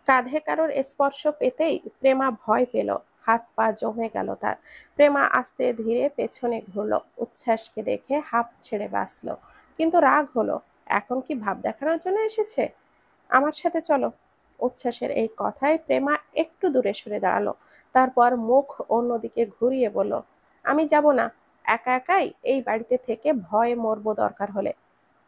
কাঁধে কারোর স্পর্শ পেতেই প্রেমা ভয় পেল। হাত পা জমে গেল তার। প্রেমা আস্তে ধীরে পেছনে ঘুরলো। উচ্ছ্বাসকে দেখে হাঁপ ছেড়ে বাঁচলো, কিন্তু রাগ হলো। এখন কি ভাব দেখানোর জন্য এসেছে? আমার সাথে চলো। উচ্ছ্বাসের এই কথায় প্রেমা একটু দূরে সরে দাঁড়ালো। তারপর মুখ অন্যদিকে ঘুরিয়ে বলল, আমি যাব না। একা একাই এই বাড়িতে থেকে ভয়ে মরবো দরকার হলে।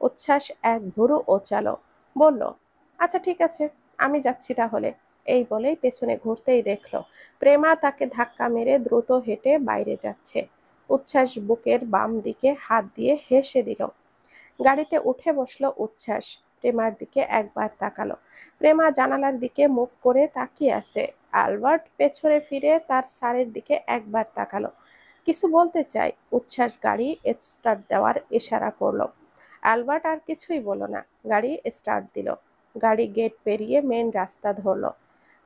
উচ্ছ্বাস এক ভুরু ওচালো, বলল, আচ্ছা ঠিক আছে, আমি যাচ্ছি তাহলে। এই বলেই পেছনে ঘুরতেই দেখলো প্রেমা তাকে ধাক্কা মেরে দ্রুত হেঁটে বাইরে যাচ্ছে। উচ্ছ্বাস বুকের বাম দিকে হাত দিয়ে হেসে দিল। গাড়িতে উঠে বসলো উচ্ছ্বাস। প্রেমার দিকে একবার তাকালো। প্রেমা জানালার দিকে মুখ করে তাকিয়ে আছে। আলবার্ট পেছনে ফিরে তার স্যারের দিকে একবার তাকালো। কিছু বলতে চাই। উচ্ছ্বাস গাড়ি স্টার্ট দেওয়ার ইশারা করলো। অ্যালবার্ট আর কিছুই বলল না, গাড়ি স্টার্ট দিল। গাড়ি গেট পেরিয়ে মেন রাস্তা ধরলো।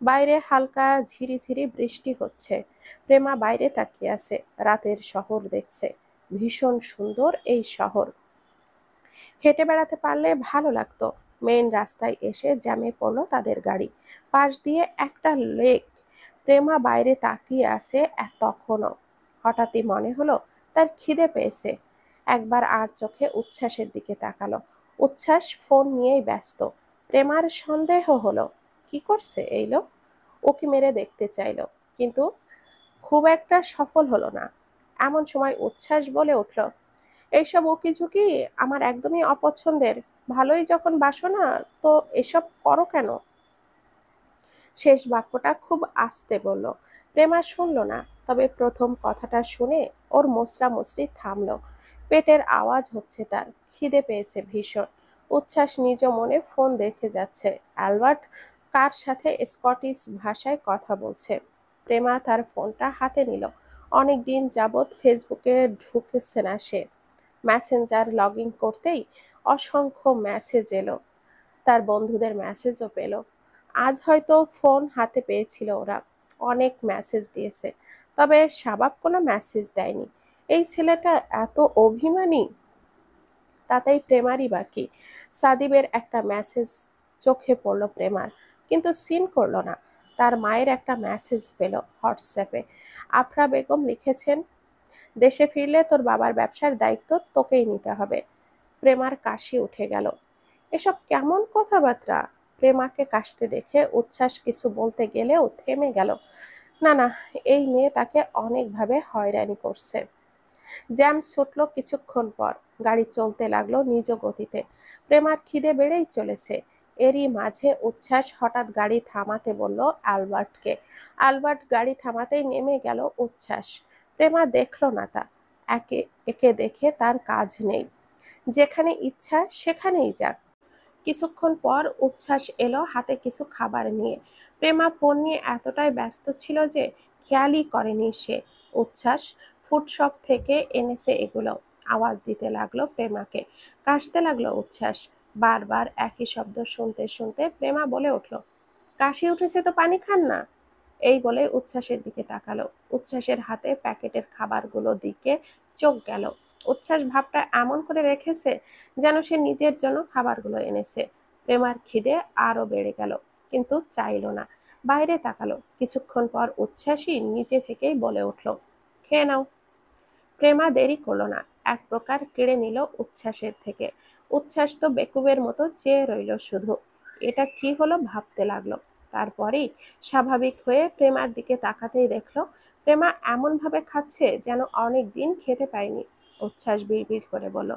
বাইরে হালকা ঝিরিঝিরি বৃষ্টি হচ্ছে। প্রেমা বাইরে তাকিয়ে আছে, রাতের শহর দেখছে। ভীষণ সুন্দর এই শহর। হেঁটে বেড়াতে পারলে ভালো লাগতো। মেইন রাস্তায় এসে জ্যামে পড়লো তাদের গাড়ি। পাশ দিয়ে একটা লেক। প্রেমা বাইরে তাকিয়ে আছে তখনও। হঠাৎই মনে হলো তার খিদে পেয়েছে। একবার আর চোখে উচ্ছ্বাসের দিকে তাকালো। উচ্ছ্বাস ফোন নিয়েই ব্যস্ত। প্রেমার সন্দেহ হলো, কি করছে এই লোক? ওকে মেরে দেখতে চাইলো, কিন্তু খুব একটা সফল হলো না। এমন সময় উচ্ছ্বাস বলে উঠল, এইসব উকিঝুঁকি আমার একদমই অপছন্দের। ভালোই যখন বাসো না, তো এসব করো কেন? শেষ বাক্যটা খুব আস্তে বলল। প্রেমা শুনল না, তবে প্রথম কথাটা শুনে ওর মোচড়া মুচড়ি থামলো। পেটের আওয়াজ হচ্ছে তার, খিদে পেয়েছে ভীষণ। উচ্ছ্বাস নিজ মনে ফোন দেখে যাচ্ছে। অ্যালবার্ট কার সাথে স্কটিশ ভাষায় কথা বলছে। প্রেমা তার ফোনটা হাতে নিল। অনেক দিন যাবৎ ফেসবুকে ঢুকেছে না সে। মেসেঞ্জার লগ ইন করতেই অসংখ্য মেসেজ এলো। তার বন্ধুদের মেসেজও পেল। আজ হয়তো ফোন হাতে পেয়েছিল ওরা। অনেক মেসেজ দিয়েছে, তবে শাবাব কোনো মেসেজ দেয়নি। এই ছেলেটা এত অভিমানী। তাতেই প্রেমারই বাকি। সাদিবের একটা মেসেজ চোখে পড়ল প্রেমার, কিন্তু সিন করলো না। তার মায়ের একটা মেসেজ পেল হোয়াটসঅ্যাপে। আফরা বেগম লিখেছেন, দেশে ফিরলে তোর বাবার ব্যবসার দায়িত্ব তোকেই নিতে হবে। প্রেমার কাশি উঠে গেল। এসব কেমন কথাবার্তা? প্রেমাকে কাশতে দেখে উচ্ছ্বাস কিছু বলতে গেলেও থেমে গেল। না না, এই মেয়ে তাকে অনেকভাবে হয়রানি করছে। জ্যাম ছুটল কিছুক্ষণ পর। গাড়ি চলতে লাগলো নিজ গতিতে। প্রেমার খিদে বেড়েই চলেছে। এরই মাঝে উচ্ছ্বাস হঠাৎ গাড়ি থামাতে বলল অ্যালবার্টকে। অ্যালবার্ট গাড়ি থামাতেই নেমে গেল উচ্ছ্বাস। প্রেমা দেখল না তা। একে একে দেখে তার কাজ নেই। যেখানে ইচ্ছা সেখানেই যাক। কিছুক্ষণ পর উচ্ছ্বাস এলো হাতে কিছু খাবার নিয়ে। প্রেমা ফোন নিয়ে এতটাই ব্যস্ত ছিল যে খেয়ালই করেনি সে। উচ্ছ্বাস ফুডশপ থেকে এনেছে এগুলো। আওয়াজ দিতে লাগলো প্রেমাকে। কাশতে লাগলো উচ্ছ্বাস। বারবার একই শব্দ শুনতে শুনতে প্রেমা বলে উঠল, কাশি উঠেছে তো পানি খান না। এই বলে উচ্ছ্বাসের দিকে তাকালো। উচ্ছ্বাসের হাতে প্যাকেটের খাবারগুলো দিকে চোখ গেল। উচ্ছ্বাস ভাবটা এমন করে রেখেছে যেন সে নিজের জন্য খাবারগুলো এনেছে। প্রেমার খিদে আরো বেড়ে গেল, কিন্তু চাইলো না। বাইরে তাকালো। কিছুক্ষণ পর উচ্ছ্বাসী নিজে থেকেই বলে উঠল, খেয়ে নাও। প্রেমা দেরি করলো না, এক প্রকার কেড়ে নিল উচ্ছ্বাসের থেকে। উচ্ছ্বাস তো বেকুবের মতো চেয়ে রইল শুধু। এটা কি হলো ভাবতে লাগলো। তারপরেই স্বাভাবিক হয়ে প্রেমার দিকে তাকাতেই দেখলো প্রেমা এমন ভাবে খাচ্ছে যেন অনেক দিন খেতে পায়নি। উচ্ছ্বাস বিড়বিড় করে বলল,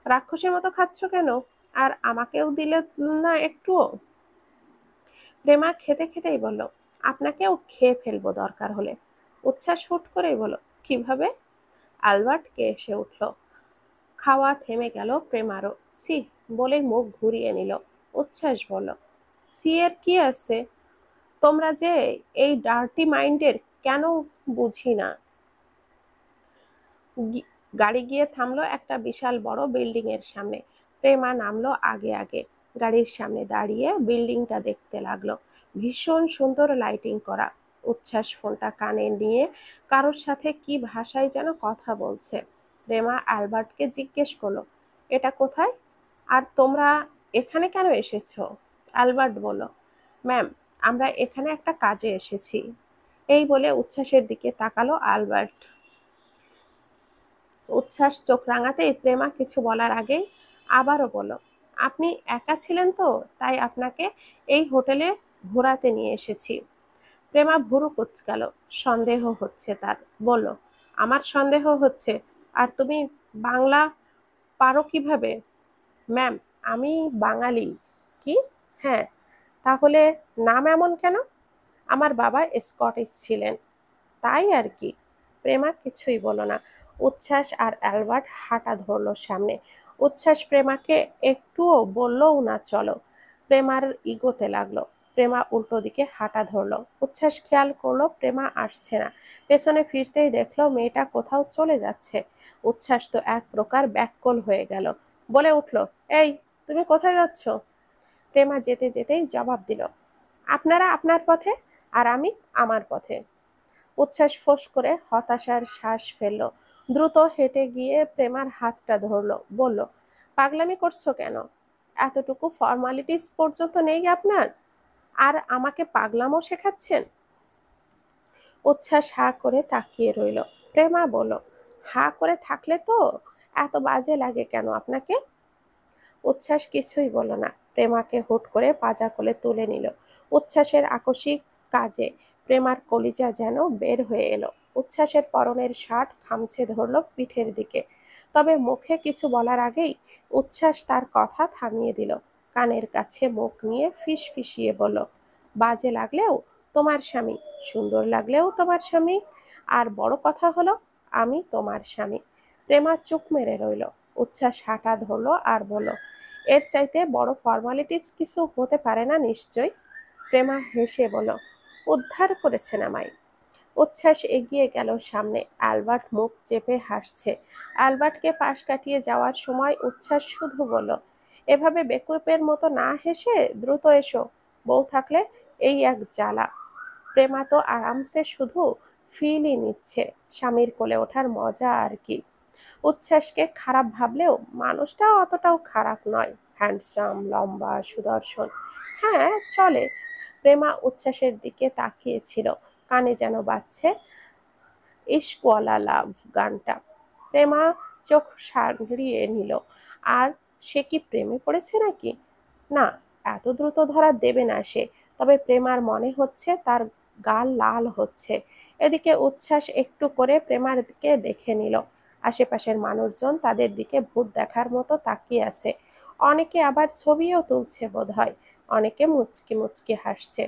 রাক্ষসের মতো খাচ্ছ কেন? আর আমাকেও দিলে না একটুও? প্রেমা খেতে খেতেই বলল, আপনাকেও খেয়ে ফেলবো দরকার হলে। উচ্ছ্বাস হুট করেই বলল, কিভাবে? আলবার্ট কে এসে উঠল। খাওয়া থেমে গেল প্রেমারও। সি বলেই মুখ ঘুরিয়ে নিল। উচ্ছ্বাস বলল, সি এর কি আছে? তোমরা যে এই ডার্টি মাইন্ডের, কেন বুঝি না। গি- গাড়ি গিয়ে থামলো একটা বিশাল বড় বিল্ডিং এর সামনে। প্রেমা নামলো আগে আগে। গাড়ির সামনে দাঁড়িয়ে বিল্ডিংটা দেখতে লাগলো। ভীষণ সুন্দর লাইটিং করা। উচ্ছ্বাস ফোনটা কানে নিয়ে কারোর সাথে কি ভাষায় যেন কথা বলছে। প্রেমা অ্যালবার্টকে জিজ্ঞেস করলো, এটা কোথায়? আর তোমরা এখানে কেন এসেছো? অ্যালবার্ট বলল, ম্যাম, আমরা এখানে একটা কাজে এসেছি। এই বলে উচ্ছ্বাসের দিকে তাকালো আলবার্ট। উচ্ছ্বাস চোখ রাঙাতেই প্রেমা কিছু বলার আগেই আবারও বলল, আপনি একা ছিলেন তো, তাই আপনাকে এই হোটেলে ঘোরাতে নিয়ে এসেছি। প্রেমা ভুরু কুঁচকাল, সন্দেহ হচ্ছে তার। বলল, আমার সন্দেহ হচ্ছে? আর তুমি বাংলা পারো কিভাবে? ম্যাম, আমি বাঙালি। কি? হ্যাঁ, তাহলে নাম এমন কেন? আমার বাবা স্কটিশ ছিলেন, তাই আর কি। প্রেমা কিছুই বলল না। উচ্ছ্বাস আর অ্যালবার্ট হাঁটা ধরলো সামনে। উচ্ছ্বাস প্রেমাকে একটুও বললও না চলো। প্রেমার ইগোতে লাগলো। প্রেমা উল্টো দিকে হাঁটা ধরলো। উচ্ছ্বাস খেয়াল করলো প্রেমা আসছে না। পেছনে ফিরতেই দেখলো মেয়েটা কোথাও চলে যাচ্ছে। উচ্ছ্বাস তো এক প্রকার ব্যাকুল হয়ে গেল। বলে উঠলো, এই, তুমি কোথায় যাচ্ছ? প্রেমা যেতে যেতেই জবাব দিল, আপনারা আপনার পথে, আর আমি আমার পথে। উচ্ছ্বাস ফোঁস করে হতাশার শ্বাস ফেলল। দ্রুত হেঁটে গিয়ে প্রেমার হাতটা ধরল। বলল, পাগলামি করছো কেন? এতটুকু ফর্মালিটিস পর্যন্ত নেই আপনার, আর আমাকে পাগলামো শেখাচ্ছেন? উচ্ছ্বাস হাঁ করে তাকিয়ে রইল। প্রেমা বলল, হাঁ করে থাকলে তো এত বাজে লাগে কেন আপনাকে? উচ্ছ্বাস কিছুই বলল না। প্রেমাকে হুট করে পাজা কোলে তুলে নিল। উচ্ছ্বাসের আকস্মিক কাজে প্রেমার কলিজা যেন বের হয়ে এলো। উচ্ছ্বাসের পরনের শার্ট খামচে ধরল পিঠের দিকে। তবে মুখে কিছু বলার আগেই উচ্ছ্বাস তার কথা থামিয়ে দিল। কানের কাছে মুখ নিয়ে ফিসফিসিয়ে বলল, বাজে লাগলেও তোমার স্বামী, সুন্দর লাগলেও তোমার স্বামী, আর বড় কথা হলো আমি তোমার স্বামী। প্রেমা চুপ মেরে রইল। উচ্ছ্বাস হাঁটা ধরলো আর বলল, এর চাইতে বড় ফর্মালিটিস কিছু হতে পারে না নিশ্চয়ই? প্রেমা হেসে বলল, উদ্ধার করেছেন আমায়। উচ্ছ্বাস এগিয়ে গেল সামনে। অ্যালবার্ট মুখ চেপে হাসছে। অ্যালবার্টকে পাশ কাটিয়ে যাওয়ার সময় উচ্ছ্বাস শুধু বলল, এভাবে বেকুবের মতো না হেসে দ্রুত এসো, বউ থাকলে এই এক জ্বালা। প্রেমা তো আরামসে শুধু ফিলই নিচ্ছে, স্বামীর কোলে ওঠার মজা আর কি। উচ্ছ্বাসকে খারাপ ভাবলেও মানুষটা অতটাও খারাপ নয়। হ্যান্ডসাম, লম্বা, সুদর্শন। হ্যাঁ, চলে। প্রেমা উচ্ছ্বাসের দিকে তাকিয়েছিল। কানে যেন বাজছে ইশকওয়ালা লাভ গানটা। প্রেমা চোখ সারিয়ে নিল। আর সে কি প্রেমে পড়েছে নাকি? না, এত দ্রুত ধরা দেবে না সে। তবে প্রেমার মনে হচ্ছে তার গাল লাল হচ্ছে। এদিকে উচ্ছ্বাস একটু করে প্রেমার দিকে দেখে নিল। আশেপাশের মানুষজন তাদের দিকে ভূত দেখার মতো তাকিয়ে আছে। অনেকে আবার ছবিও তুলছে বোধহয়। অনেকে মুচকি মুচকি হাসছে।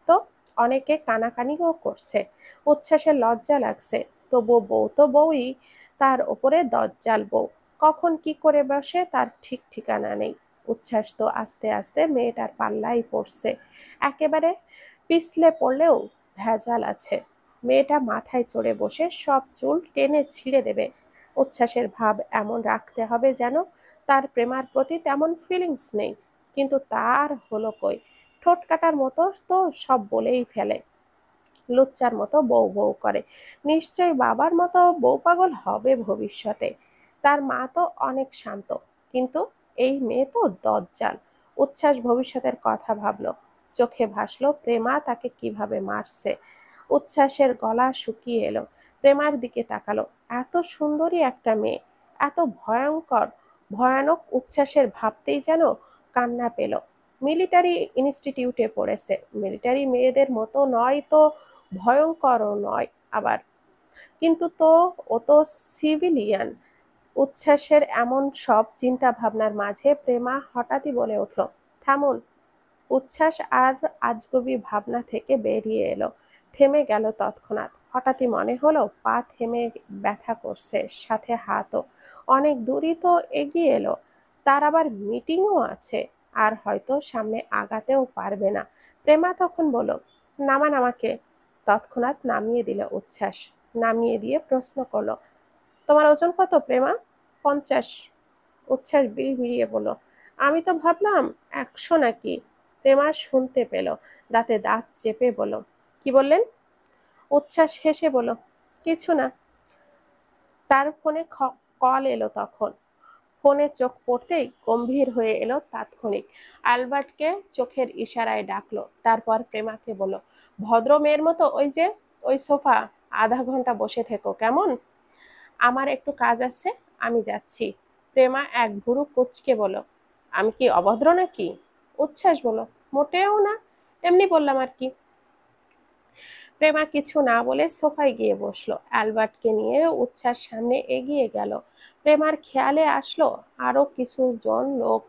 তো অনেকে কানাকানিও করছে। উচ্ছ্বাসের লজ্জা লাগছে। তবু বউ তো বউই, তার ওপরে দজ্জাল বউ। কখন কি করে বসে তার ঠিক ঠিকানা নেই। উচ্ছ্বাস তো আস্তে আস্তে মেয়েটার পাল্লাই পড়ছে। একেবারে পিছলে পড়লেও ভেজাল আছে। মেয়েটা মাথায় চড়ে বসে সব চুল টেনে ছিঁড়ে দেবে। উচ্ছ্বাসের ভাব এমন রাখতে হবে যেন তার প্রেমার প্রতি তেমন ফিলিংস নেই। কিন্তু তার হলো কই, ঠোঁট কাটার মতো তো সব বলেই ফেলে। লুচ্চার মতো বউ বউ করে। নিশ্চয়ই বাবার মতো বউ পাগল হবে ভবিষ্যতে। তার মা তো অনেক শান্ত, কিন্তু এই মেয়ে তো দজ্জাল। উচ্ছ্বাস ভবিষ্যতের কথা ভাবলো। চোখে ভাসলো প্রেমা তাকে কিভাবে মারছে। উচ্ছ্বাসের গলা শুকিয়ে এলো। প্রেমার দিকে তাকালো। এত সুন্দরী একটা মেয়ে, এত ভয়ঙ্কর, ভয়ানক। উচ্ছ্বাসের ভাবতেই যেন কান্না পেল। মিলিটারি ইনস্টিটিউটে পড়েছে, মিলিটারি মেয়েদের মতো নয় তো, ভয়ঙ্করও নয় আবার। কিন্তু তো ও তো সিভিলিয়ান। উচ্ছ্বাসের এমন সব চিন্তা ভাবনার মাঝে প্রেমা হঠাৎই বলে উঠল, থামুন। উচ্ছ্বাস আর আজগুবি ভাবনা থেকে বেরিয়ে এলো। থেমে গেল তৎক্ষণাৎ। হঠাৎই মনে হলো পা থেমে ব্যথা করছে, সাথে হাতও। অনেক দূরই তো এগিয়ে এলো। তার আবার মিটিংও আছে, আর হয়তো সামনে আগাতেও পারবে না। প্রেমা তখন বলল, নামান আমাকে। তৎক্ষণাৎ নামিয়ে দিল উচ্ছ্বাস। নামিয়ে দিয়ে প্রশ্ন করলো, তোমার ওজন কত প্রেমা? 50। উচ্ছ্বাস বিড়বিড়িয়ে বলল, আমি তো ভাবলাম 100 নাকি। প্রেমা শুনতে পেল, দাঁতে দাঁত চেপে বলল, কি বললেন? উচ্ছ্বাস হেসে বলল, কিছু না। তার ফোনে কল এলো তখন। ফোনে চোখ পড়তেই গম্ভীর হয়ে এলো তাৎক্ষণিক। আলবার্টকে চোখের ইশারায় ডাকলো, তারপর প্রেমাকে বলল, ভদ্র মেয়ের মতো ওই সোফা আধা ঘন্টা বসে থেকো কেমন? আমার একটু কাজ আছে, আমি যাচ্ছি। প্রেমা এক ভুরু কুঁচকে বলল, আমি কি অভদ্র নাকি? উচ্ছ্বাস বলল, মোটেও না, এমনি বললাম আর কি। প্রেমা কিছু না বলে সোফায় গিয়ে বসলো। অ্যালবার্টকে নিয়ে উচ্ছ্বাস সামনে এগিয়ে গেল। প্রেমার খেয়ালে আসলো আরো কিছু জন লোক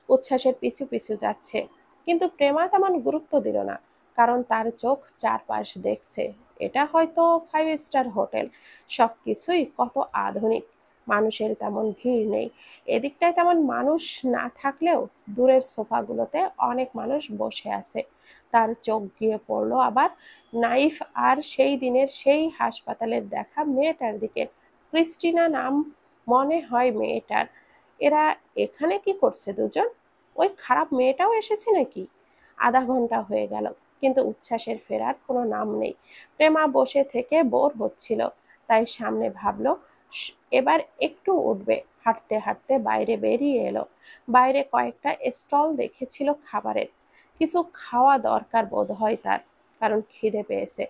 উচ্ছ্বাসের পিছু পিছু যাচ্ছে, কিন্তু প্রেমা তেমন গুরুত্ব দিল না, কারণ তার চোখ চারপাশ দেখছে। এটা হয়তো 5 স্টার হোটেল, সবকিছুই কত আধুনিক, মানুষের তেমন ভিড় নেই। এদিকটায় তেমন মানুষ না থাকলেও দূরের সোফাগুলোতে অনেক মানুষ বসে আছে। তার চোখ গিয়ে পড়লো আবার নাইফ আর সেই দিনের সেই হাসপাতালের দেখা মেয়েটার দিকে। ক্রিস্টিনা নাম মনে হয় মেয়েটার। এরা এখানে কি করছে দুজন? ওই খারাপ মেয়েটাও এসেছে নাকি? আধা ঘন্টা হয়ে গেল, কিন্তু উচ্ছ্বাসের ফেরার কোনো নাম নেই। প্রেমা বসে থেকে বোর হচ্ছিল, তাই সামনে ভাবলো এবার একটু উঠবে। হাঁটতে হাঁটতে বাইরে বেরিয়ে এলো। বাইরে কয়েকটা স্টল দেখেছিল খাবারের, কিছু খাওয়া দরকার বোধ হয় তার, কারণ খিদে পেয়েছে।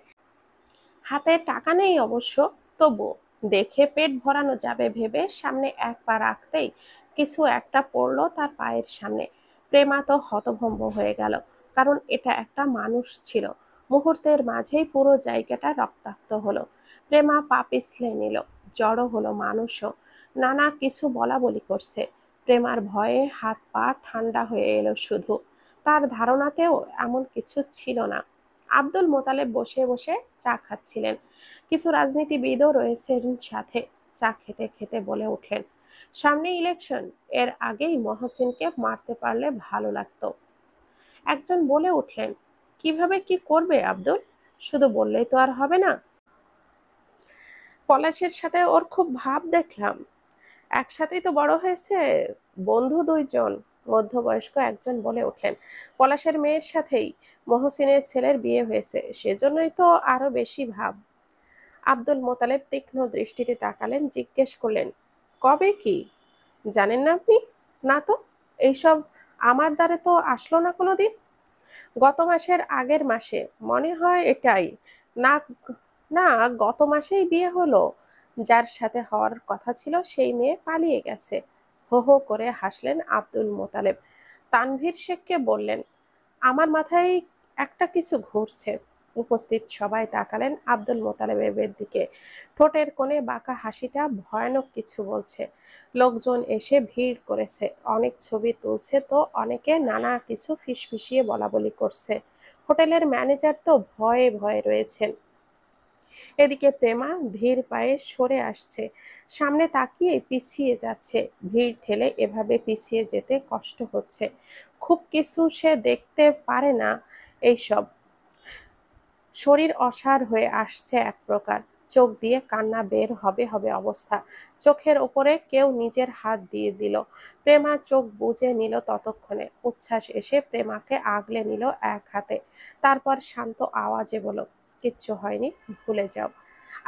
হাতে টাকা নেই অবশ্য, তবু দেখে পেট ভরানো যাবে ভেবে সামনে এক পা রাখতেই কিছু একটা পড়লো তার পায়ের সামনে। প্রেমা তো হতভম্ব হয়ে গেল, কারণ এটা একটা মানুষ ছিল। মুহূর্তের মাঝেই পুরো জায়গাটা রক্তাক্ত হলো। প্রেমা পা পিছলে নিল, জড়ো হলো মানুষও, নানা কিছু বলা বলি করছে। প্রেমার ভয়ে হাত পা ঠান্ডা হয়ে এলো শুধু। তার ধারণাতেও এমন কিছু ছিল না। আব্দুল মোতালেব বসে বসে চা খাচ্ছিলেন, কিছু রাজনীতিবিদও রয়েছেন সাথে। চা খেতে খেতে বলে উঠলেন, সামনে ইলেকশন, এর আগেই মহসিনকে মারতে পারলে ভালো লাগতো। একজন বলে উঠলেন, কিভাবে কি করবে আব্দুল? শুধু বললেই তো আর হবে না। পলাশের সাথে ওর খুব ভাব দেখলাম, একসাথেই তো বড় হয়েছে, বন্ধু দুইজন। মধ্যবয়স্ক একজন বলে উঠলেন, পলাশের মেয়ের সাথেই মহসিনের ছেলের বিয়ে হয়েছে, সেজন্যই তো আরো বেশি ভাব। আব্দুল মোতালেব তীক্ষ্ণ দৃষ্টিতে তাকালেন, জিজ্ঞেস করলেন, কবে কি? জানেন না আপনি? না তো, এইসব আমার দ্বারে তো আসলো না কোনোদিন। গত মাসের আগের মাসে মনে হয় এটাই। না, না, গত মাসেই বিয়ে হলো। যার সাথে হওয়ার কথা ছিল সেই মেয়ে পালিয়ে গেছে। হো হো করে হাসলেন আব্দুল মোতালেব। তানভীর শেখকে বললেন, আমার মাথায় একটা কিছু ঘুরছে। উপস্থিত সবাই তাকালেন আব্দুল মোতালেবের দিকে। ঠোঁটের কোণে বাঁকা হাসিটা ভয়ানক কিছু বলছে। লোকজন এসে ভিড় করেছে, অনেক ছবি তুলছে, তো অনেকে নানা কিছু ফিসফিসিয়ে বলাবলি করছে। হোটেলের ম্যানেজার তো ভয়ে ভয়ে রয়েছেন। এদিকে প্রেমা ধীর পায়ে সরে আসছে, সামনে তাকিয়ে পিছিয়ে যাচ্ছে। ভিড় ঠেলে এভাবে পিছিয়ে যেতে কষ্ট হচ্ছে। খুব কিছু সে দেখতে পারে না এইসব। শরীর অসাড় হয়ে আসছে এক প্রকার, চোখ দিয়ে কান্না বের হবে হবে অবস্থা। চোখের ওপরে কেউ নিজের হাত দিয়ে দিল। প্রেমা চোখ বুজে নিল ততক্ষণে। উচ্ছ্বাস এসে প্রেমাকে আগলে নিল এক হাতে, তারপর শান্ত আওয়াজে বলল, কিচ্ছু হয়নি, ভুলে যাও।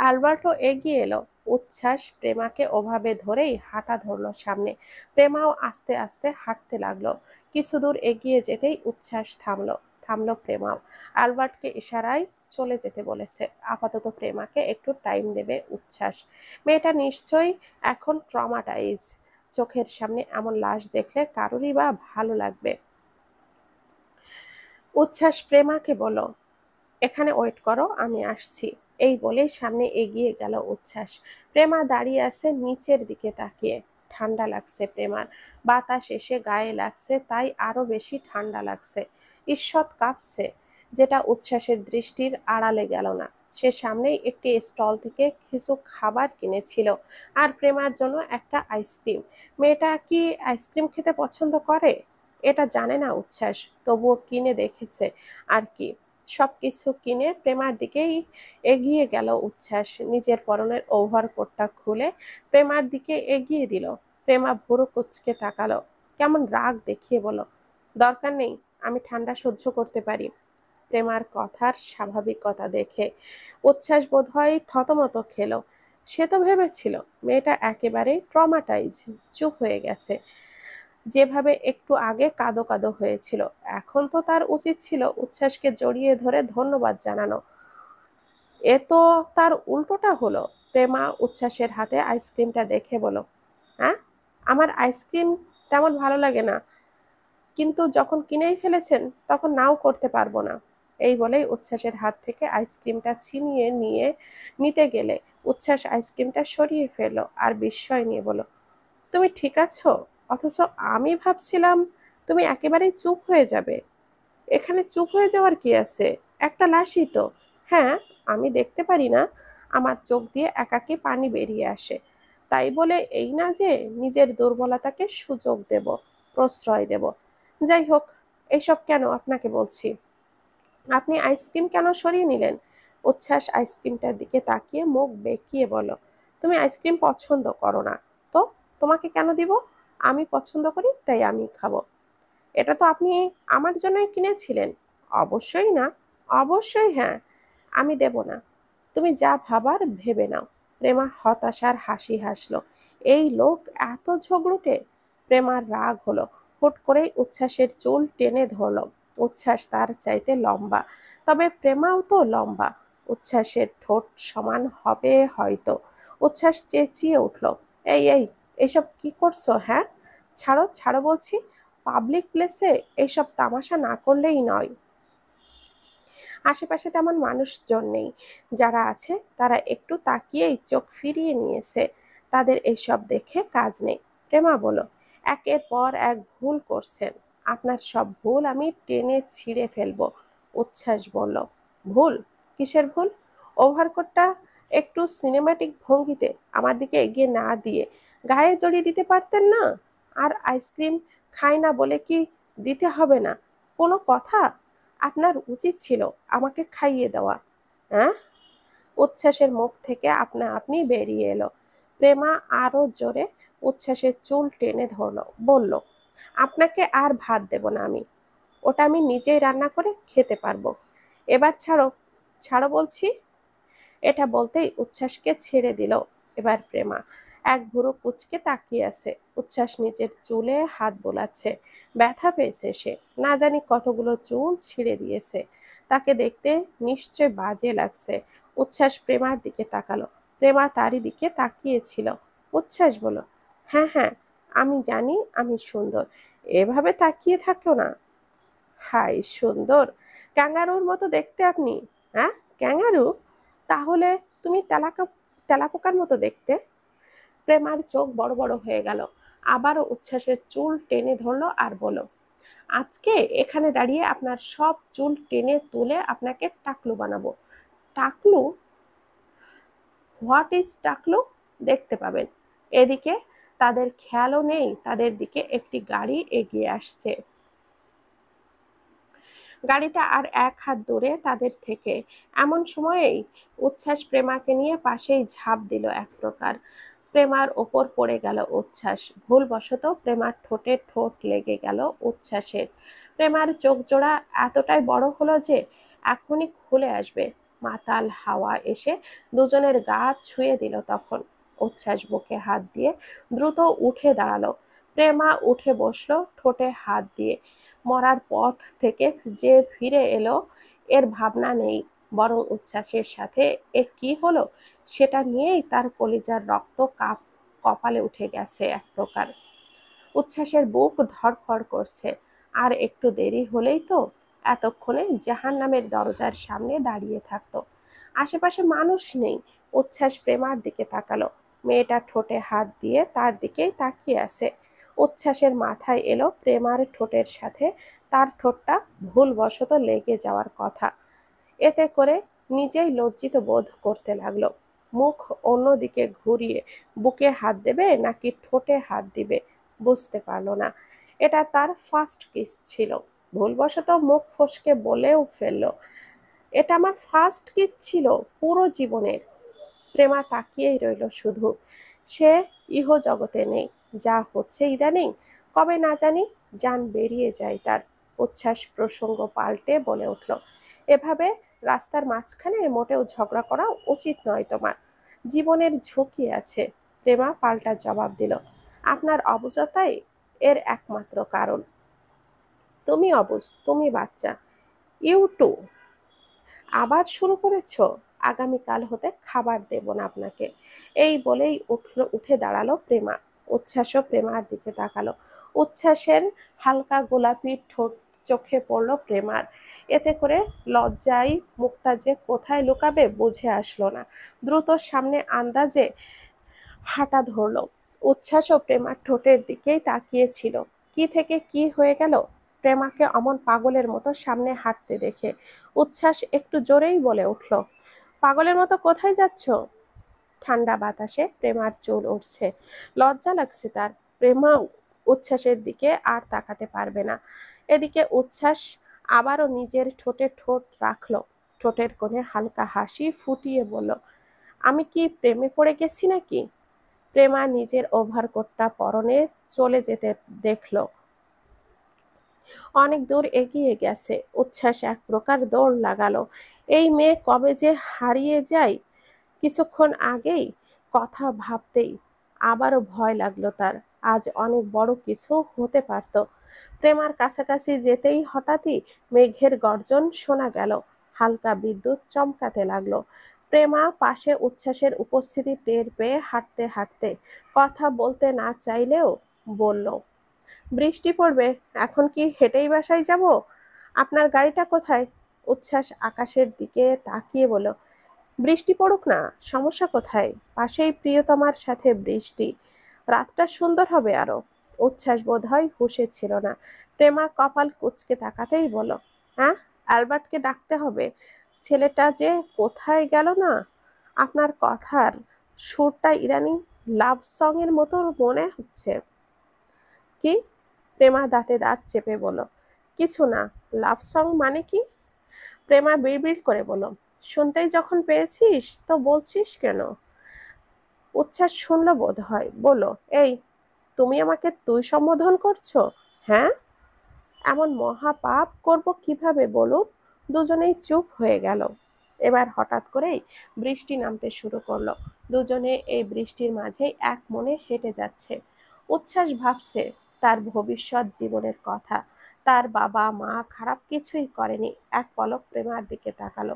আলবার্টো এগিয়ে এলো। উচ্ছ্বাস প্রেমাকে ওভাবে ধরেই হাঁটা ধরলো সামনে। প্রেমাও আস্তে আস্তে হাঁটতে লাগলো। কিছু দূর এগিয়ে যেতেই উচ্ছ্বাস থামলো, থামলো প্রেমাও। আলবার্টকে ইশারায় চলে যেতে বলেছে। আপাতত প্রেমাকে একটু টাইম দেবে উচ্ছ্বাস। মেয়েটা নিশ্চয়ই এখন ট্রমাটাইজ। চোখের সামনে এমন লাশ দেখলে কারোরই বা ভালো লাগবে? উচ্ছ্বাস প্রেমাকে বলল, এখানে ওয়েট করো, আমি আসছি। এই বলেই সামনে এগিয়ে গেল উচ্ছ্বাস। প্রেমা দাঁড়িয়ে আছে নিচের দিকে তাকিয়ে। ঠান্ডা লাগছে প্রেমার, বাতাস এসে গায়ে লাগছে, তাই আরো বেশি ঠান্ডা লাগছে। ঈষৎ কাঁপছে, যেটা উচ্ছ্বাসের দৃষ্টির আড়ালে গেল না। সে সামনেই একটি স্টল থেকে কিছু খাবার কিনেছিল, আর প্রেমার জন্য একটা আইসক্রিম। মেয়েটা কি আইসক্রিম খেতে পছন্দ করে? এটা জানে না উচ্ছ্বাস, তবুও কিনে দেখেছে আর কি। সবকিছু কিনে প্রেমার দিকেই এগিয়ে গেল উচ্ছ্বাস। নিজের পরনের ওভারকোটটা খুলে প্রেমার দিকে এগিয়ে দিল। প্রেমা ভুরু কুঁচকে তাকালো, কেমন রাগ দেখিয়ে বলল, দরকার নেই, আমি ঠান্ডা সহ্য করতে পারি। প্রেমার কথার স্বাভাবিকতা দেখে উচ্ছ্বাস বোধহয় থতমত খেলো। সে তো ভেবেছিল মেয়েটা একেবারেই ট্রমাটাইজ, চুপ হয়ে গেছে। যেভাবে একটু আগে কাঁদো কাঁদো হয়েছিল, এখন তো তার উচিত ছিল উচ্ছ্বাসকে জড়িয়ে ধরে ধন্যবাদ জানানো। এ তো তার উল্টোটা হলো। প্রেমা উচ্ছ্বাসের হাতে আইসক্রিমটা দেখে বলো, হ্যাঁ, আমার আইসক্রিম তেমন ভালো লাগে না, কিন্তু যখন কিনেই ফেলেছেন তখন নাও করতে পারবো না। এই বলেই উচ্ছ্বাসের হাত থেকে আইসক্রিমটা ছিনিয়ে নিতে গেলে উচ্ছ্বাস আইসক্রিমটা সরিয়ে ফেললো আর বিস্ময় নিয়ে বলো, তুমি ঠিক আছো? অথচ আমি ভাবছিলাম তুমি একেবারেই চুপ হয়ে যাবে। এখানে চুপ হয়ে যাওয়ার কি আছে? একটা লাশই তো। হ্যাঁ, আমি দেখতে পারি না, আমার চোখ দিয়ে একাকী পানি বেরিয়ে আসে। তাই বলে এই না যে নিজের দুর্বলতাকে সুযোগ দেব, প্রশ্রয় দেব। যাই হোক, এইসব কেন আপনাকে বলছি। আপনি আইসক্রিম কেন সরিয়ে নিলেন? উচ্ছ্বাস আইসক্রিমটার দিকে তাকিয়ে মুখ বেঁকিয়ে বলো, তুমি আইসক্রিম পছন্দ করো না তো তোমাকে কেন দিব? আমি পছন্দ করি তাই আমি খাবো। এটা তো আপনি আমার জন্যই কিনেছিলেন। অবশ্যই না। অবশ্যই হ্যাঁ। আমি দেব না। তুমি যা ভাবার ভেবে নাও। প্রেমা হতাশার হাসি হাসলো। এই লোক এত ঝগড়ুটে। প্রেমার রাগ হলো। হুট করেই উচ্ছ্বাসের চুল টেনে ধরল। উচ্ছ্বাস তার চাইতে লম্বা, তবে প্রেমাও তো লম্বা। উচ্ছ্বাসের ঠোঁট সমান হবে হয়তো। উচ্ছ্বাস চেঁচিয়ে উঠল, এই এই, এসব কি করছো? হ্যাঁ, ছাড়ো ছাড়ো বলছি। পাবলিক প্লেসে এইসব তামাশা না করলেই নয়। আশেপাশে তেমন মানুষজন নেই। যারা আছে তারা একটু তাকিয়েই চোখ ফিরিয়ে নিয়েছে। তাদের এইসব দেখে কাজ নেই। প্রেমা বলো, একের পর এক ভুল করছেন। আপনার সব ভুল আমি টেনে ছিঁড়ে ফেলবো। উচ্ছ্বাস বলল, ভুল? কিসের ভুল? ওভারকোটটা একটু সিনেমাটিক ভঙ্গিতে আমার দিকে এগিয়ে না দিয়ে গায়ে জড়িয়ে দিতে পারতেন না? আর আইসক্রিম খাই না বলে কি দিতে হবে না? কোনো কথা? আপনার উচিত ছিল আমাকে খাইয়ে দেওয়া। হ্যাঁ? উচ্ছ্বাসের মুখ থেকে আপনা আপনি বেরিয়ে এলো। প্রেমা আরো জোরে উচ্ছ্বাসের চুল টেনে ধরলো, বলল, আপনাকে আর ভাত দেব না আমি। ওটা আমি নিজেই রান্না করে খেতে পারবো। এবার ছাড়ো, ছাড়ো বলছি। এটা বলতেই উচ্ছ্বাসকে ছেড়ে দিল। এবার প্রেমা এক ভুরু কুঁচকে তাকিয়ে আছে। উচ্ছ্বাস নিজের চুলে হাত বোলাচ্ছে। ব্যথা পেয়েছে সে, না জানি কতগুলো চুল ছিঁড়ে দিয়েছে। তাকে দেখতে নিশ্চয় বাজে লাগছে। উচ্ছ্বাস প্রেমার দিকে তাকালো। প্রেমা তারই দিকে তাকিয়েছিল। উচ্ছ্বাস বলল, হ্যাঁ হ্যাঁ, আমি জানি আমি সুন্দর। এভাবে তাকিয়ে থাকো না। হাই সুন্দর! ক্যাঙ্গারুর মতো দেখতে আপনি। হ্যাঁ, ক্যাঙ্গারু? তাহলে তুমি তেলাপোকার মতো দেখতে। প্রেমার চোখ বড় বড় হয়ে গেল। আবারও উচ্ছ্বাসের চুল টেনে ধরলো আর বলল, আজকে এখানে দাঁড়িয়ে আপনার সব চুল টেনে তুলে আপনাকে টাকলু বানাবো। টাকলু? হোয়াট ইজ টাকলু? দেখতে পাবেন। এদিকে তাদের খেয়ালও নেই তাদের দিকে একটি গাড়ি এগিয়ে আসছে। গাড়িটা আর এক হাত দূরে তাদের থেকে। এমন সময়েই উচ্ছ্বাস প্রেমাকে নিয়ে পাশেই ঝাঁপ দিল এক প্রকার। প্রেমার ওপর পড়ে গেল উচ্ছ্বাস। ভুলবশত প্রেমার ঠোঁটে ঠোঁট লেগে গেল উচ্ছ্বাসের। প্রেমার চোখ জোড়া এতটাই বড় হলো যে এখনই খুলে আসবে। মাতাল হাওয়া এসে দুজনের গা ছুঁয়ে দিল তখন। উচ্ছ্বাস বুকে হাত দিয়ে দ্রুত উঠে দাঁড়ালো। প্রেমা উঠে বসলো ঠোঁটে হাত দিয়ে। মরার পথ থেকে যে ফিরে এলো এর ভাবনা নেই, বরং উচ্ছ্বাসের সাথে এ কি হলো সেটা নিয়েই তার কলিজার রক্ত কপালে উঠে গেছে এক প্রকার। উচ্ছ্বাসের বুক ধড়ফড় করছে। আর একটু দেরি হলেই তো এতক্ষণে জাহান্নামের দরজার সামনে দাঁড়িয়ে থাকতো। আশেপাশে মানুষ নেই। উচ্ছ্বাস প্রেমার দিকে তাকালো। মেয়েটা ঠোঁটে হাত দিয়ে তার দিকেই তাকিয়ে আছে। উচ্ছ্বাসের মাথায় এলো প্রেমার ঠোঁটের সাথে তার ঠোঁটটা ভুলবশত লেগে যাওয়ার কথা। এতে করে নিজেই লজ্জিত বোধ করতে লাগলো। মুখ অন্যদিকে ঘুরিয়ে বুকে হাত দেবে নাকি ঠোঁটে হাত দিবে বুঝতে পারলো না। এটা তার ফার্স্ট কিস ছিল। ভুলবশত মুখ ফসকে বলেও ফেললো, এটা আমার ফার্স্ট কিস ছিল পুরো জীবনের। প্রেমা তাকিয়েই রইল শুধু। সে ইহজগতে নেই। যা হচ্ছে ইদানিং, কবে না জানি জান বেরিয়ে যায় তার। উচ্ছ্বাস প্রসঙ্গ পাল্টে বলে উঠল, এভাবে রাস্তার মাঝখানে মোটেও ঝগড়া করা উচিত নয় তোমার। জীবনের ঝুঁকি আছে। প্রেমা পাল্টা জবাব দিল, আপনার অবুঝতাই এর একমাত্র কারণ। তুমি অবুঝ, তুমি বাচ্চা। You too. আবার শুরু করেছো? আগামীকাল হতে খাবার দেব না আপনাকে। এই বলেই উঠে দাঁড়ালো প্রেমা। উচ্ছ্বাসও প্রেমার দিকে তাকালো। উচ্ছ্বাসের হালকা গোলাপি ঠোঁট চোখে পড়ল প্রেমার। এতে করে লজ্জায় মুখটা যে কোথায় লুকাবে বুঝে আসলো না। দ্রুত সামনে আন্দাজে হাঁটা ধরলো। উচ্ছ্বাসও প্রেমার ঠোঁটের দিকেই তাকিয়েছিল। কি থেকে কি হয়ে গেল? প্রেমাকে অমন পাগলের মতো সামনে হাঁটতে দেখে উচ্ছ্বাস একটু জোরেই বলে উঠল, পাগলের মতো কোথায় যাচ্ছ? ঠান্ডা বাতাসে প্রেমার চুল উঠছে। লজ্জা লাগছে তার। প্রেমা উচ্ছ্বাসের দিকে আর তাকাতে পারবে না। এদিকে উচ্ছ্বাস আবারও নিজের ঠোঁটে ঠোঁট রাখলো। ঠোঁটের কোণে হালকা হাসি ফুটিয়ে বলল, আমি কি প্রেমে পড়ে গেছি নাকি? প্রেমা নিজের ওভারকোটটা পরনে চলে যেতে দেখলো। অনেক দূর এগিয়ে গেছে। উচ্ছ্বাস এক প্রকার দৌড় লাগালো। এই মেয়ে কবে যে হারিয়ে যায়। কিছুক্ষণ আগেই কথা ভাবতেই আবারও ভয় লাগলো তার। আজ অনেক বড় কিছু হতে পারত। প্রেমার কাছাকাছি যেতেই হঠাৎই মেঘের গর্জন শোনা গেল। হালকা বিদ্যুৎ চমকাতে লাগলো। প্রেমা পাশে উচ্ছ্বাসের উপস্থিতি টের পেয়ে হাঁটতে হাঁটতে কথা বলতে না চাইলেও বলল, বৃষ্টি পড়বে, এখন কি হেঁটেই বাসায় যাব? আপনার গাড়িটা কোথায়? উচ্ছ্বাস আকাশের দিকে তাকিয়ে বলল, বৃষ্টি পড়ুক না, সমস্যা কোথায়? পাশেই প্রিয়তমার সাথে বৃষ্টি, রাতটা সুন্দর হবে আরো। উচ্ছ্বাস বোধহয় হুঁশে ছিল না। প্রেমা কপাল কুঁচকে তাকাতেই বলল, হ্যাঁ, অ্যালবার্টকে ডাকতে হবে। ছেলেটা যে কোথায় গেল না। আপনার কথার সুরটা ইদানিং লাভ সং এর মতো মনে হচ্ছে। কি? প্রেমা দাঁতে দাঁত চেপে বলল, কিছু না। লাভ সং মানে কি? প্রেমা বিড়বিড় করে বলল, শুনতেই যখন পেয়েছিস তো বলছিস কেন? উচ্ছ্বাস শুনল বোধ হয়, বলল, এই, তুমি আমাকে তুই সম্বোধন করছো? হ্যাঁ। এমন মহা পাপ করব কিভাবে বলুন? দুজনেই চুপ হয়ে গেল। এবার হঠাৎ করেই বৃষ্টি নামতে শুরু করলো। দুজনে এই বৃষ্টির মাঝেই এক মনে হেঁটে যাচ্ছে। উচ্ছ্বাস ভাবছে তার ভবিষ্যৎ জীবনের কথা। তার বাবা মা খারাপ কিছুই করেনি। এক পলক প্রেমার দিকে তাকালো।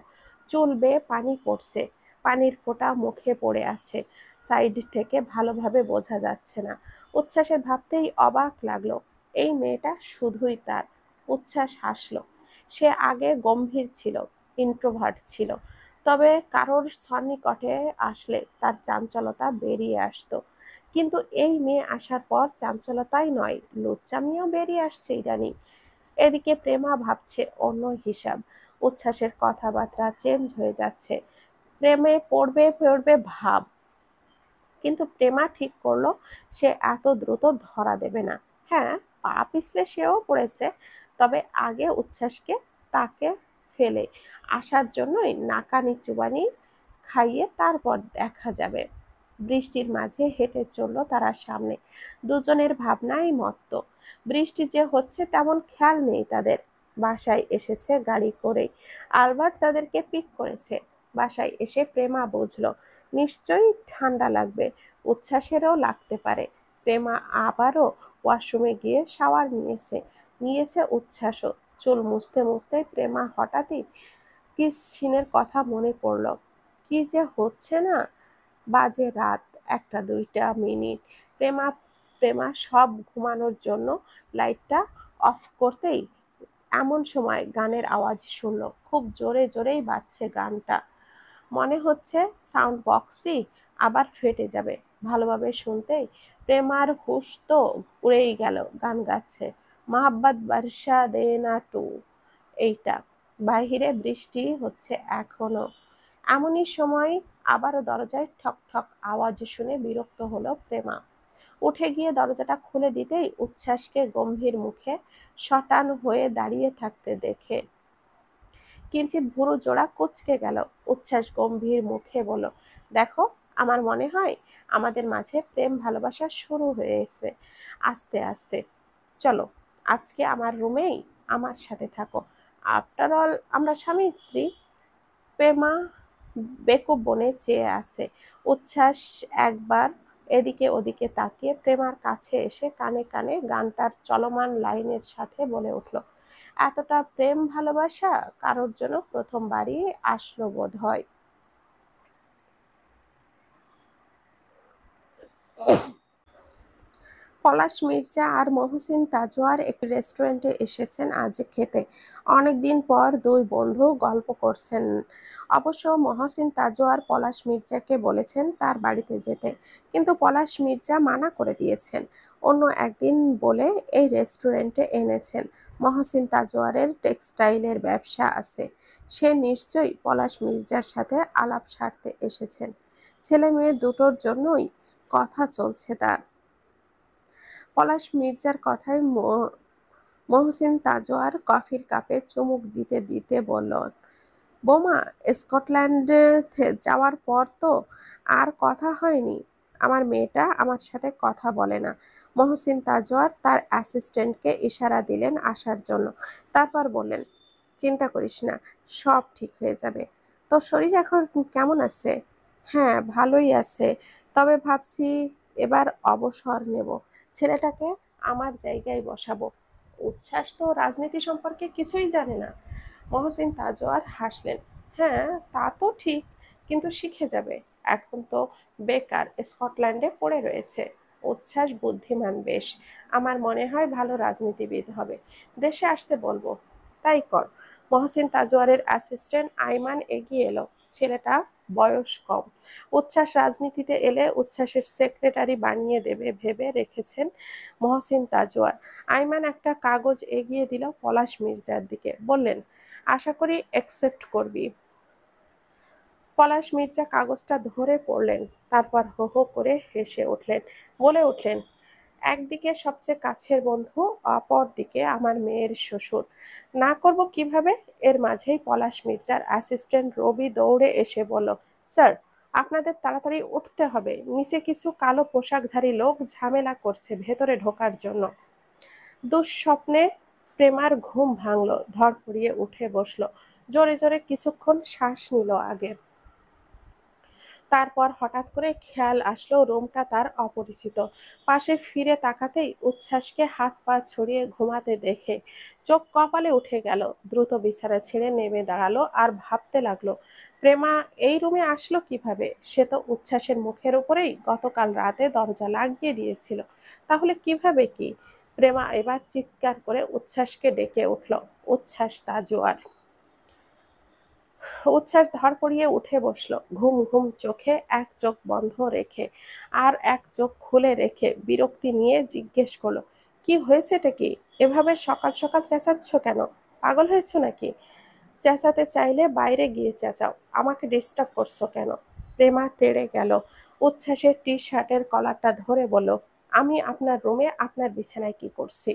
চুল বেয়ে পানি পড়ছে। পানির ফোঁটা মুখে পড়ে আছে। সাইড থেকে ভালোভাবে বোঝা যাচ্ছে না। উচ্ছ্বাসের ভাবতেই অবাক লাগলো, এই মেয়েটা শুধুই তার। উচ্ছ্বাস হাসল। সে আগে গম্ভীর ছিল, ইন্ট্রোভার্ট ছিল। তবে কারোর সন্নিকটে আসলে তার চাঞ্চলতা বেরিয়ে আসতো। কিন্তু এই মেয়ে আসার পর চাঞ্চলতাই নয়, লুচ্চামিও বেরিয়ে আসছে ইদানিং। এদিকে প্রেমা ভাবছে অন্য হিসাব। উচ্ছ্বাসের কথাবার্তা চেঞ্জ হয়ে যাচ্ছে। প্রেমে পড়বে পড়বে ভাব। কিন্তু প্রেমা ঠিক করলো সে এত দ্রুত ধরা দেবে না। হ্যাঁ, পা পিছলে সেও পড়েছে, তবে আগে উচ্ছ্বাসকে তাকে ফেলে আসার জন্যই নাকানি চুবানি খাইয়ে তারপর দেখা যাবে। বৃষ্টির মাঝে হেঁটে চলল তারা সামনে। দুজনের ভাবনাই মত্ত। বৃষ্টি যে হচ্ছে তেমন খেয়াল নেই তাদের। বাসায় এসেছে গাড়ি করে। আলবার্ট তাদেরকে পিক করেছে। বাসায় এসে প্রেমা বুঝলো নিশ্চয়ই ঠান্ডা লাগবে। উচ্ছ্বাসেরও লাগতে পারে। প্রেমা আবারও ওয়াশরুমে গিয়ে শাওয়ার নিয়েছে উচ্ছ্বাসও। চুল মুছতে মুছতে প্রেমা হঠাৎই কি সিনের কথা মনে পড়ল। কি যে হচ্ছে না। বাজে রাত 1টা 2টা। প্রেমা প্রেমা সব ঘুমানোর জন্য লাইটটা অফ করতেই এমন সময় গানের আওয়াজ শুনলো। খুব জোরে জোরেই বাজছে গানটা। মনে হচ্ছে সাউন্ড বক্সই আবার ফেটে যাবে। ভালোভাবে শুনতেই প্রেমার হুঁশ তো উড়েই গেল। গান গাচ্ছে, মোহাব্বত বর্ষা দেনা টু। এইটা। বাহিরে বৃষ্টি হচ্ছে এখনো। এমনই সময় আবারও দরজায় ঠক ঠক আওয়াজ শুনে বিরক্ত হলো প্রেমা। উঠে গিয়ে দরজাটা খুলে দিতেই উচ্ছ্বাসকে গম্ভীর মুখে শটান হয়ে দাঁড়িয়ে থাকতে দেখে কিঞ্চিত ভুরু জোড়া কুঁচকে গেল। উচ্ছ্বাস গম্ভীর মুখে বলল, দেখো, আমার মনে হয় আমাদের মাঝে প্রেম ভালোবাসা শুরু হয়েছে আস্তে আস্তে। চলো, আজকে আমার রুমেই আমার সাথে থাকো। আফটার অল আমরা স্বামী স্ত্রী। প্রেমা বেকুব বনে চেয়ে আছে। উচ্ছ্বাস একবার এদিকে ওদিকে তাকিয়ে প্রেমার কাছে এসে কানে কানে গানটার চলমান লাইনের সাথে বলে উঠল, এতটা প্রেম ভালোবাসা কারোর জন্য প্রথমবারই আসলো বোধ হয়। পলাশ মির্জা আর মহসিন তাজওয়ার একটি রেস্টুরেন্টে এসেছেন আজ খেতে। অনেকদিন পর দুই বন্ধু গল্প করছেন। অবশ্য মহসিন তাজওয়ার পলাশ মির্জাকে বলেছেন তার বাড়িতে যেতে, কিন্তু পলাশ মির্জা মানা করে দিয়েছেন। অন্য একদিন বলে এই রেস্টুরেন্টে এনেছেন। মহসিন তাজওয়ারের টেক্সটাইলের ব্যবসা আছে, সে নিশ্চয়ই পলাশ মির্জার সাথে আলাপ সারতে এসেছেন। ছেলে মেয়ে দুটোর জন্যই কথা চলছে তার। পলাশ মির্জার কথায় মহসিন তাজওয়ার কফির কাপে চুমুক দিতে দিতে বলল, বোমা, স্কটল্যান্ডে যাওয়ার পর তো আর কথা হয়নি। আমার মেয়েটা আমার সাথে কথা বলে না। মহসিন তাজওয়ার তার অ্যাসিস্ট্যান্টকে ইশারা দিলেন আসার জন্য। তারপর বললেন, চিন্তা করিস না, সব ঠিক হয়ে যাবে। তোর শরীর এখন কেমন আছে? হ্যাঁ, ভালোই আছে, তবে ভাবছি এবার অবসর নেব। ছেলেটাকে আমার জায়গায় বসাবো। উচ্ছ্বাস তো রাজনীতি সম্পর্কে কিছুই জানে না। মহসিন তাজওয়ার হাসলেন। হ্যাঁ, তা তো ঠিক, কিন্তু শিখে যাবে। এখন তো বেকার স্কটল্যান্ডে পড়ে রয়েছে। উচ্ছ্বাস বুদ্ধিমান বেশ, আমার মনে হয় ভালো রাজনীতিবিদ হবে। দেশে আসতে বলবো। তাই কর। মহসিন তাজওয়ারের অ্যাসিস্ট্যান্ট আইমান এগিয়ে এলো। ছেলেটা বয়স কম। উচ্ছ্বাস রাজনীতিতে এলে উচ্ছ্বাসের সেক্রেটারি বানিয়ে দেবে ভেবে রেখেছেন মহসিন তাজওয়ার। আইমান একটা কাগজ এগিয়ে দিল পলাশ মির্জার দিকে, বললেন, আশা করি অ্যাকসেপ্ট করবি। পলাশ মির্জা কাগজটা ধরে পড়লেন, তারপর হো হো করে হেসে উঠলেন, বলে উঠলেন, একদিকে সবচেয়ে কাছের বন্ধু, অপর দিকে আমার মেয়ের শ্বশুর, না করব কিভাবে? এর মাঝেই পলাশ মির্জার অ্যাসিস্ট্যান্ট রবি দৌড়ে এসে বলল, স্যার, আপনাদের তাড়াতাড়ি উঠতে হবে, নিচে কিছু কালো পোশাকধারী লোক ঝামেলা করছে ভেতরে ঢোকার জন্য। দুঃস্বপ্নে প্রেমার ঘুম ভাঙল, ধড়ফড়িয়ে উঠে বসলো, জোরে জোরে কিছুক্ষণ শ্বাস নিল আগে। তারপর হঠাৎ করে খেয়াল আসলো রুমটা তার অপরিচিত। পাশে ফিরে তাকাতেই উচ্ছ্বাসকে হাত পা ছড়িয়ে ঘুমাতে দেখে চোখ কপালে উঠে গেল। দ্রুত বিছানা ছেড়ে নেমে দাঁড়ালো আর ভাবতে লাগলো, প্রেমা এই রুমে আসলো কিভাবে? সে তো উচ্ছ্বাসের মুখের উপরেই গতকাল রাতে দরজা লাগিয়ে দিয়েছিল। তাহলে কিভাবে কি? প্রেমা এবার চিৎকার করে উচ্ছ্বাসকে ডেকে উঠল, উচ্ছ্বাস তাজওয়ার। উচ্ছ্বাস ধড়ফড়িয়ে উঠে বসলো, ঘুম ঘুম চোখে এক চোখ বন্ধ রেখে আর এক চোখ খুলে রেখে বিরক্তি নিয়ে জিজ্ঞেস করলো, কি হয়েছেটা কি? এভাবে সকাল সকাল চেঁচাচ্ছ কেন? পাগল হয়েছো নাকি? চেঁচাতে চাইলে বাইরে গিয়ে চেঁচাও, আমাকে ডিস্টার্ব করছো কেন? প্রেমা তেড়ে গেল, উচ্ছ্বাসের টি শার্টের কলারটা ধরে বলল, আমি আপনার রুমে আপনার বিছানায় কি করছি?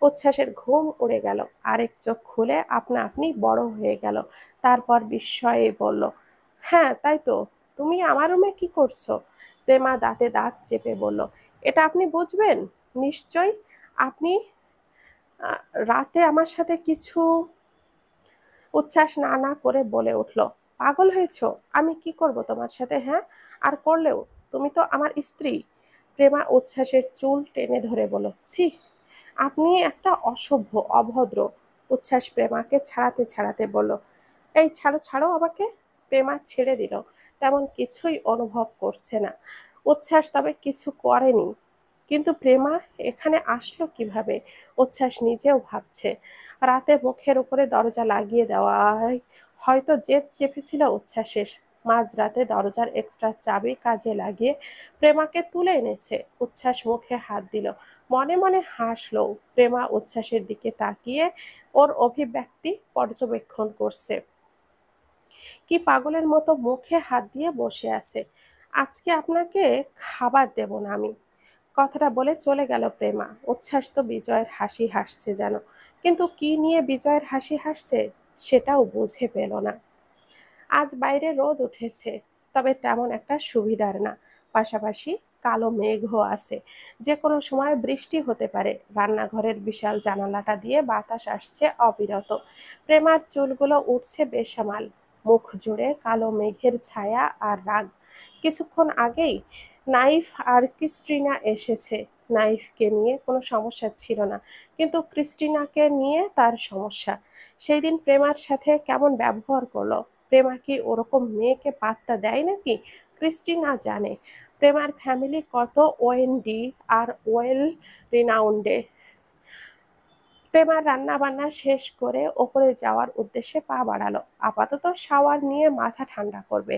উচ্ছ্বাসের ঘুম উড়ে গেল, আরেক চোখ খুলে আপনা আপনি বড় হয়ে গেল। তারপর বিস্ময়ে বলল, হ্যাঁ তাই তো, তুমি আমার রুমে কি করছো? প্রেমা দাঁতে দাঁত চেপে বলল, এটা আপনি বুঝবেন নিশ্চয়। আপনি আহ, রাতে আমার সাথে কিছু। উচ্ছ্বাস না না করে বলে উঠল, পাগল হয়েছো? আমি কি করব তোমার সাথে, হ্যাঁ? আর করলেও তুমি তো আমার স্ত্রী। প্রেমা উচ্ছ্বাসের চুল টেনে ধরে বলল, ছি, আপনি একটা অসভ্য, অভদ্র। উচ্ছ্বাস প্রেমাকে ছাড়াতে ছাড়াতে বলল, এই ছাড়ো ছাড়ো আমাকে। প্রেমা ছেড়ে দিল, তেমন কিছুই অনুভব করছে না। উচ্ছ্বাস তবে কিছু করেনি, কিন্তু প্রেমা এখানে আসলো কিভাবে? উচ্ছ্বাস নিজেও ভাবছে। রাতে মুখের উপরে দরজা লাগিয়ে দেওয়ায় হয়তো জেদ চেপেছিল উচ্ছ্বাসের। মাঝরাতে দরজার এক্সট্রা চাবি কাজে লাগিয়ে প্রেমাকে তুলে এনেছে। উচ্ছ্বাস মুখে হাত দিল, মনে মনে হাসলো। প্রেমা উচ্ছ্বাসের দিকে তাকিয়ে ওর অভিব্যক্তি পর্যবেক্ষণ করছে। কি পাগলের মতো মুখে হাত দিয়ে বসে আছে। আজকে আপনাকে খাবার দেব না আমি। কথাটা বলে চলে গেল প্রেমা। উচ্ছ্বাস তো বিজয়ের হাসি হাসছে যেন, কিন্তু কি নিয়ে বিজয়ের হাসি হাসছে সেটাও বুঝে পেল না। আজ বাইরে রোদ উঠেছে, তবে তেমন একটা সুবিধার না। পাশাপাশি কালো মেঘও আছে, যে কোনো সময় বৃষ্টি হতে পারে। রান্নাঘরের বিশাল জানালাটা দিয়ে বাতাস আসছে অবিরত। প্রেমার চুলগুলো উঠছে বেসামাল, মুখ জুড়ে কালো মেঘের ছায়া আর রাগ। কিছুক্ষণ আগেই নাইফ আর ক্রিস্টিনা এসেছে। নাইফকে নিয়ে কোনো সমস্যা ছিল না, কিন্তু ক্রিস্টিনাকে নিয়ে তার সমস্যা। সেই দিন প্রেমার সাথে কেমন ব্যবহার করলো। প্রেমা কি ওরকম মেয়েকে পাত্তা দেয় নাকি? ক্রিস্টিনা জানে প্রেমার ফ্যামিলি কত ওয়েন্ডি আর ওয়েল রিনাউন্ডে। প্রেমার রান্না বান্না শেষ করে ওপরে যাওয়ার উদ্দেশ্যে পা বাড়ালো। আপাতত শাওয়ার নিয়ে মাথা ঠান্ডা করবে।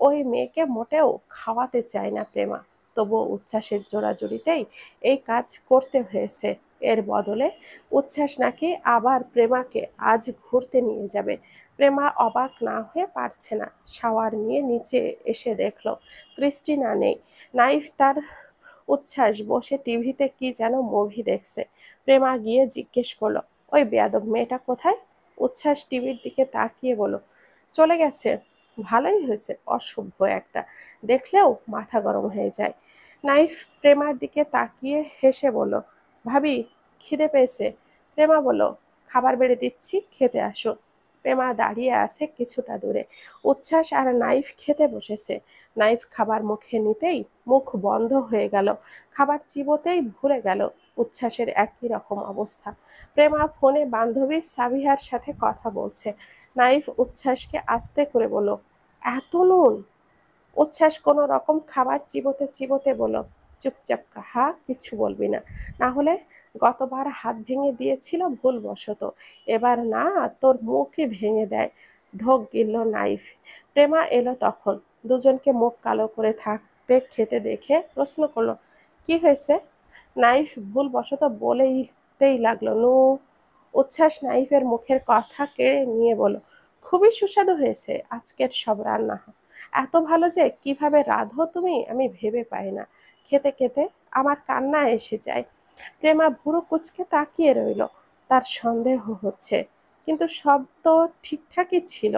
ওই মেয়েকে মোটেও খাওয়াতে চায় না প্রেমা। তবুও উচ্ছ্বাসের জোরাজুরিতেই এই কাজ করতে হয়েছে। এর বদলে উচ্ছ্বাস নাকি আবার প্রেমাকে আজ ঘুরতে নিয়ে যাবে। প্রেমা অবাক না হয়ে পারছে না। শাওয়ার নিয়ে নিচে এসে দেখলো ক্রিস্টিনা নেই। নাইফ তার উচ্ছ্বাস বসে টিভিতে কি যেন মুভি দেখছে। প্রেমা গিয়ে জিজ্ঞেস করলো, ওই বেয়াদব মেয়েটা কোথায়? উচ্ছ্বাস টিভির দিকে তাকিয়ে বলল, চলে গেছে। ভালোই হয়েছে, অসভ্য একটা। দেখলেও মাথা গরম হয়ে যায়। নাইফ প্রেমার দিকে তাকিয়ে হেসে বলল, ভাবি খিদে পেয়েছে। প্রেমা বলল, খাবার বেড়ে দিচ্ছি, খেতে আসো। প্রেমা দাঁড়িয়ে আছে কিছুটা দূরে। উচ্ছ্বাস আর নাইফ খেতে বসেছে। নাইফ খাবার মুখে নিতেই মুখ বন্ধ হয়ে গেল। খাবার চিবোতেই ভুলে গেল। উচ্ছ্বাসের একই রকম অবস্থা। প্রেমা ফোনে বান্ধবী সাবিহার সাথে কথা বলছে। নাইফ উচ্ছ্বাসকে আস্তে করে বলল, এত নুন? উচ্ছ্বাস কোনো রকম খাবার চিবোতে চিবোতে বলল, চুপচাপ খা, কিছু বলবি না। না হলে গতবার হাত ভেঙে দিয়েছিল ভুলবশত, এবার না তোর মুখই ভেঙে দেয়। ঢোক গিলল নাইফ। প্রেমা এলো তখন। দুজনকে মুখ কালো করে থাকতে খেতে দেখে প্রশ্ন করলো, কি হয়েছে? নাইফ ভুলবশত বলেইতেই লাগলো, নু। উচ্ছ্বাস নাইফের মুখের কথা কেড়ে নিয়ে বলল, খুবই সুস্বাদু হয়েছে আজকের সব রান্না। এত ভালো যে কিভাবে রাঁধো তুমি আমি ভেবে পাই না। খেতে খেতে আমার কান্না এসে যায়। প্রেমা ভুরু কুঁচকে তাকিয়ে রইল। তার সন্দেহ হচ্ছে, কিন্তু সব তো ঠিকঠাকই ছিল।